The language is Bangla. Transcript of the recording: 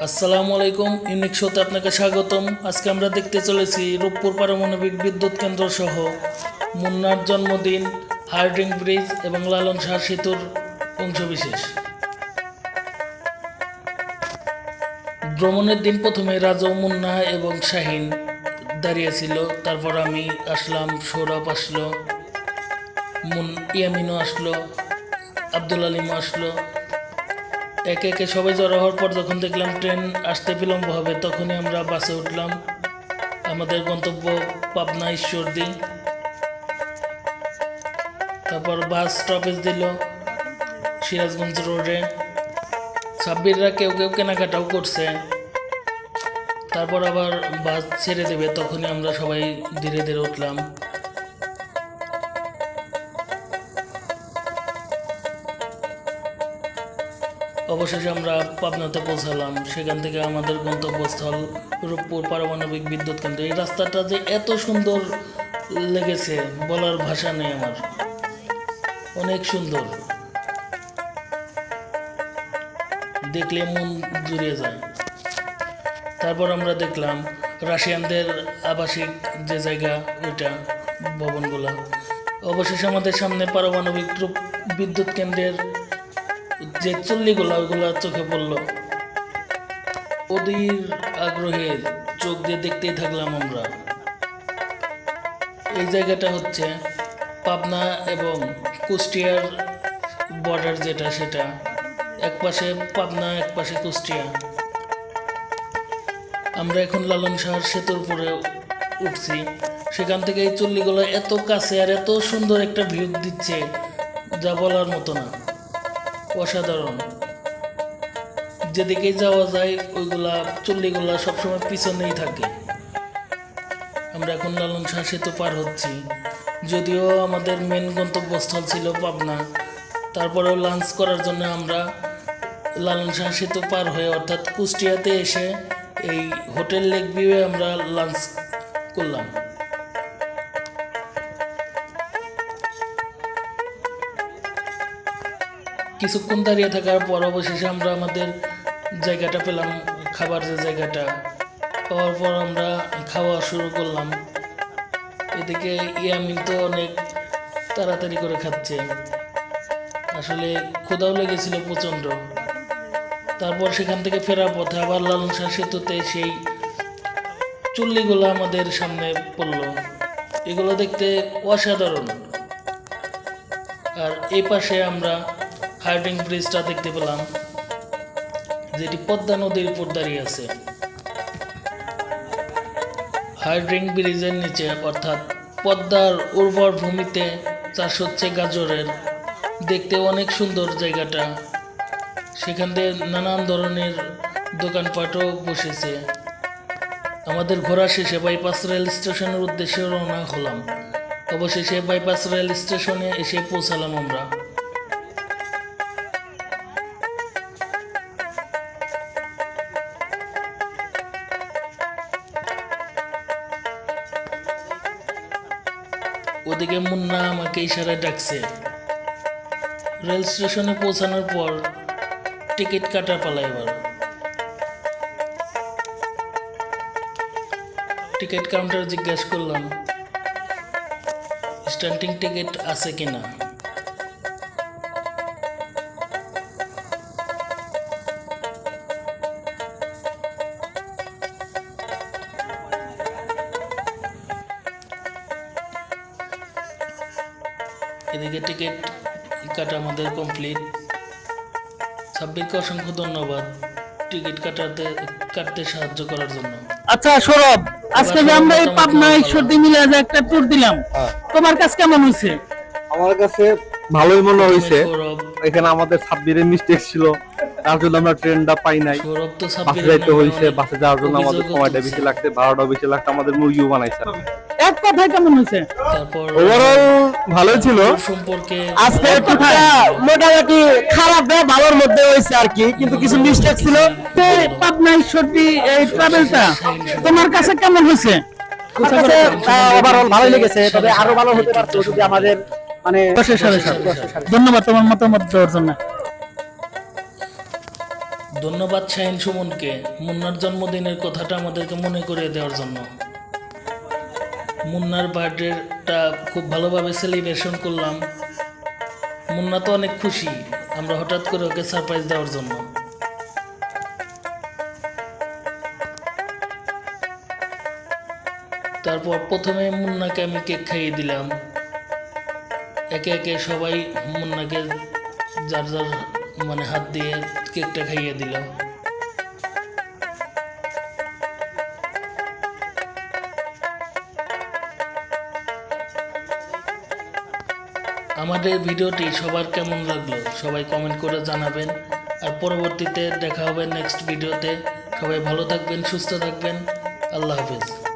আসসালামু আলাইকুম, ইউনিক শোতে আপনাকে স্বাগতম। আজকে আমরা দেখতে চলেছি রূপপুর পারমাণবিক বিদ্যুৎ কেন্দ্র সহ মুন্নার জন্মদিন, হার্ডিং ব্রিজ এবং লালন শাহ সেতুর অংশবিশেষ। ভ্রমণের দিন প্রথমে রাজু, মুন্না এবং শাহিন দাঁড়িয়েছিল। তারপর আমি আসলাম, সৌরভ আসলো, ইয়ামিনও আসলো, আব্দুল আলিমও আসলো। একে একে সবাই জড়ো হওয়ার পর যখন দেখলাম ট্রেন আসতে বিলম্ব হবে, তখনই আমরা বাসে উঠলাম। আমাদের গন্তব্য পাবনা ঈশ্বরদী। তারপর বাস স্টপেজ দিল সিরাজগঞ্জ রোডে। সাব্বিররা কেউ কেউ কেনাকাটাও করছে। তারপর আবার বাস ছেড়ে দেবে, তখনই আমরা সবাই ধীরে ধীরে উঠলাম। অবশেষে আমরা পাবনাতে পৌঁছালাম। সেখান থেকে আমাদের গন্তব্যস্থল রূপপুর পারমাণবিক বিদ্যুৎ কেন্দ্র। এই রাস্তাটা যে এত সুন্দর লেগেছে বলার ভাষা নেই আমার, অনেক সুন্দর, দেখলে মন জুড়িয়ে যায়। তারপর আমরা দেখলাম রাশিয়ানদের আবাসিক যে জায়গা, ওইটা ভবনগুলো। অবশেষে আমাদের সামনে পারমাণবিক বিদ্যুৎ কেন্দ্রের যে চুল্লিগুলা, ওইগুলা চোখে পড়ল। অধীর আগ্রহে চোখ দিয়ে দেখতেই থাকলাম আমরা। এই জায়গাটা হচ্ছে পাবনা এবং কুষ্টিয়ার বর্ডার, যেটা সেটা এক পাশে পাবনা, এক পাশে কুষ্টিয়া। আমরা এখন লালন শাহ সেতুর উপরে উঠছি। সেখান থেকে এই চুল্লিগুলো এত কাছে আর এত সুন্দর একটা ভিউ দিচ্ছে, যা বলার মতো না, অসাধারণ। যেদিকেই যাওয়া যায় ওইগুলা চুল্লিগুলা সবসময় পিছনেই থাকে। আমরা এখন লালন শাহ সেতু পার হচ্ছি। যদিও আমাদের মেন গন্তব্যস্থল ছিল পাবনা, তারপরেও লাঞ্চ করার জন্য আমরা লালন শাহ সেতু পার হয়ে অর্থাৎ কুষ্টিয়াতে এসে এই হোটেল লেক ভিউয়ে আমরা লাঞ্চ করলাম। কিছুক্ষণ দাঁড়িয়ে থাকার পর অবশেষে আমরা আমাদের জায়গাটা পেলাম, খাবার যে জায়গাটা পাওয়ার পর আমরা খাওয়া শুরু করলাম। এদিকে ইয়ামিন তো অনেক তাড়াতাড়ি করে খাচ্ছে, আসলে ক্ষুধাও লেগেছিল প্রচণ্ড। তারপর সেখান থেকে ফেরার পথে আবার লালন শাহ সেতুতে সেই চুল্লিগুলো আমাদের সামনে পড়লো। এগুলো দেখতে অসাধারণ। আর এই পাশে আমরা হার্ডিং ব্রিজটা দেখতে পেলাম, যেটি পদ্মা নদীর উপর দাঁড়িয়ে আছে। হার্ডিং ব্রিজের নিচে অর্থাৎ পদ্মার উর্বর ভূমিতে চাষ হচ্ছে গাজরের। দেখতে অনেক সুন্দর জায়গাটা। সেখান থেকে নানান ধরনের দোকানপাটও বসেছে। আমাদের ঘোরা শেষে বাইপাস রেল স্টেশনের উদ্দেশ্যে রওনা হলাম। অবশেষে বাইপাস রেল স্টেশনে এসে পৌঁছালাম আমরা। ওদিকে মুন্না আমাকে ইশারায় ডাকছে। রেল স্টেশনে পৌঁছানোর পর টিকিট কাটার পালা। এবার টিকিট কাউন্টার জিজ্ঞাসা করলাম স্ট্যান্ডিং টিকিট আছে কিনা। এদিকে টিকিট কাটা আমাদের কমপ্লিট। সাব্বিরকে অসংখ্য ধন্যবাদ টিকিট কাটতে সাহায্য করার জন্য। আচ্ছা সৌরভ, আজকে যে আমরা এই পাবনা ঈশ্বরদী মিলে যে একটা ট্যুর দিলাম, তোমার কাছে কেমন হয়েছে? আমার কাছে ভালোই মনে হয়েছে। এখানে আমাদের সাব্বিরের মিস্টেক ছিল, তার জন্য আমরা ট্রেনটা পাই নাই। সৌরভ তো বাসে যাইতে হয়েছে, বাসে যাওয়ার জন্য আমাদের সময়টা বেশি লাগছে, ভাড়াটাও বেশি লাগছে। আমাদের মুরগিও বানাইছে। এক কথায় কেমন হয়েছে? তারপর ওভারঅল ভালোই ছিল। সম্পর্কে আজকে টুকটা মোটামুটি খারাপ না ভালোর মধ্যে হয়েছে আর কি, কিন্তু কিছু মিস্টেক ছিল। পাবনা ঈশ্বরদী এই ট্রাভেলটা তোমার কাছে কেমন হয়েছে? ওভারঅল ভালোই লেগেছে, তবে আরো ভালো হতে পারতো যদি আমাদের মানে ধন্যবাদ তোমার মতামত দেওয়ার জন্য। ধন্যবাদ শাহিন সুমনকে মুন্নার জন্মদিনের কথাটা আমাদেরকে মনে করিয়ে দেওয়ার জন্য। মুন্নার বার্থডেটা খুব ভালোভাবে সেলিব্রেশন করলাম। মুন্না তো অনেক খুশি আমরা হঠাৎ করে ওকে সারপ্রাইজ দেওয়ার জন্য। তারপর প্রথমে মুন্নাকে আমি কেক খাইয়ে দিলাম। একে একে সবাই মুন্নাকে যার যার মানে হাত দিয়ে কেকটা খাইয়ে দিল। আমাদের ভিডিওটি সবার কেমন লাগলো সবাই কমেন্ট করে জানাবেন। আর পরবর্তীতে দেখা হবে নেক্সট ভিডিওতে। সবাই ভালো থাকবেন, সুস্থ থাকবেন। আল্লাহ হাফেজ।